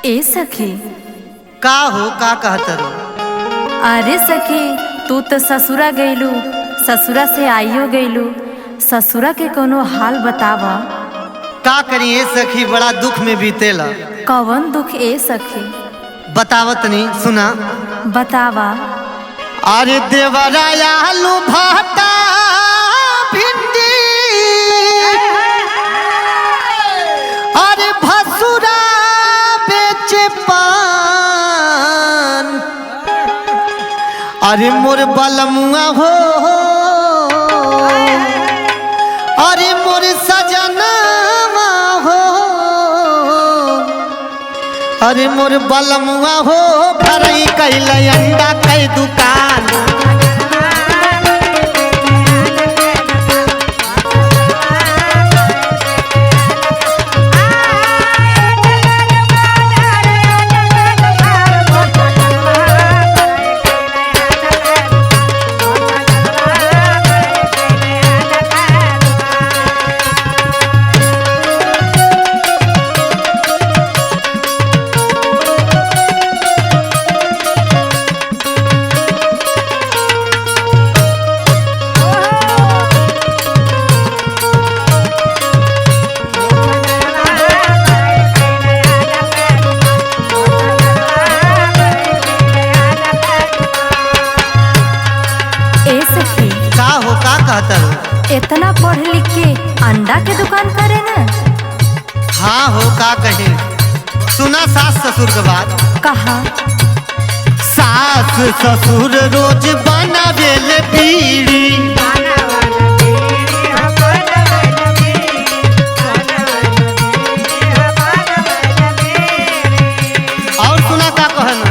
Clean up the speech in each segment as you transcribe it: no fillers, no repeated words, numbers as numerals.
ए सखी, का हो का कहतरो? अरे सखी, तू तो ससुरा गईलू, ससुरा से आइयो गईलू, ससुरा के कोनो हाल बतावा। का करिए सखी, बड़ा दुख में बीतेला। कौन दुख ए सखी? बतावत नहीं, सुना। बतावा। अरे देवराया आलू भाटा भिंडी, अरे भसुरा बेचे पान, अरे मोर बलमुआ हो, अरे मोर सजनवा हो, अरे मोर बलमुआ हो, भरई कैल अंडा कई दुकान। इतना पढ़ लिख के अंडा के दुकान करे न? हाँ हो, का कहे। सुना सास ससुर के बात। कहा? सास ससुर रोज बनावेले बीड़ी, और सुना का कहना,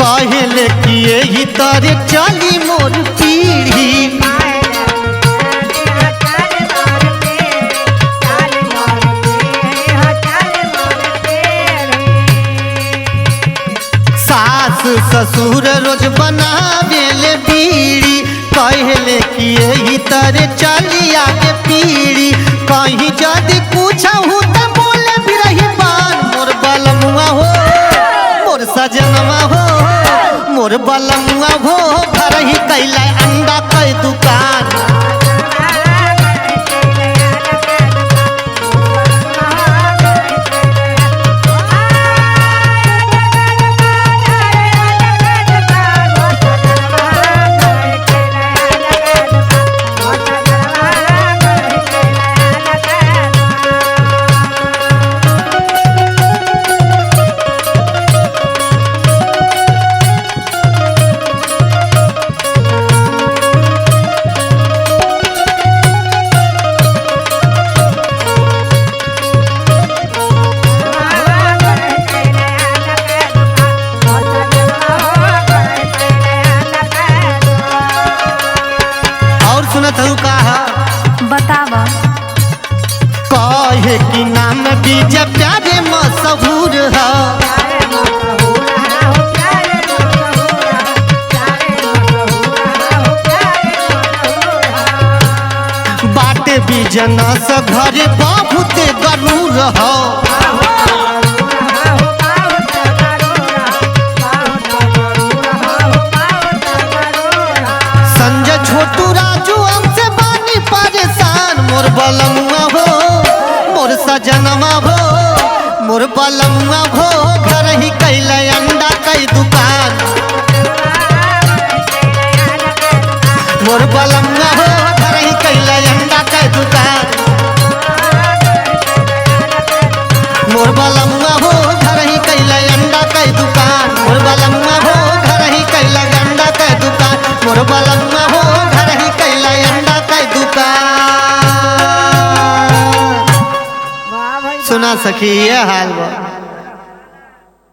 कहले कि यही तरह चली मोर पीढ़ी। सास ससुर रोज बनावेले बीड़ी, कहले कि यही तरह चली आगे पीढ़ी। कहीं जदि पूछहु त बोले भी रही बान, मोर बलमुआ हो, मोर सजनवा हो, मोर बलमुआ हो, भरही कैला अंडा कई दुकान। बतावा। कहे कि नाम बीज प्यारे मशहूर है, बाटे बीजना से घरे बहुत गरूर है। संजय छोटू राजू हमसे बानी परेशान, मोर बलमुआ हो, मोर सजनवा हो, मोर बलमुआ हो, घर ही कैल अंडा कई दुकान। मोर बलमुआ हो, घर ही कैल अंडा कई दुकान। मोर बलमुआ हो, घर ही कैल अंडा कई दुकान। मोर बलमुआ हो, घर ही कैल अंडा कई दुकान। मोर बलमुआ हो, घर ही कैल अंडा कई दुकान। सुना सखी, ये हाल बा।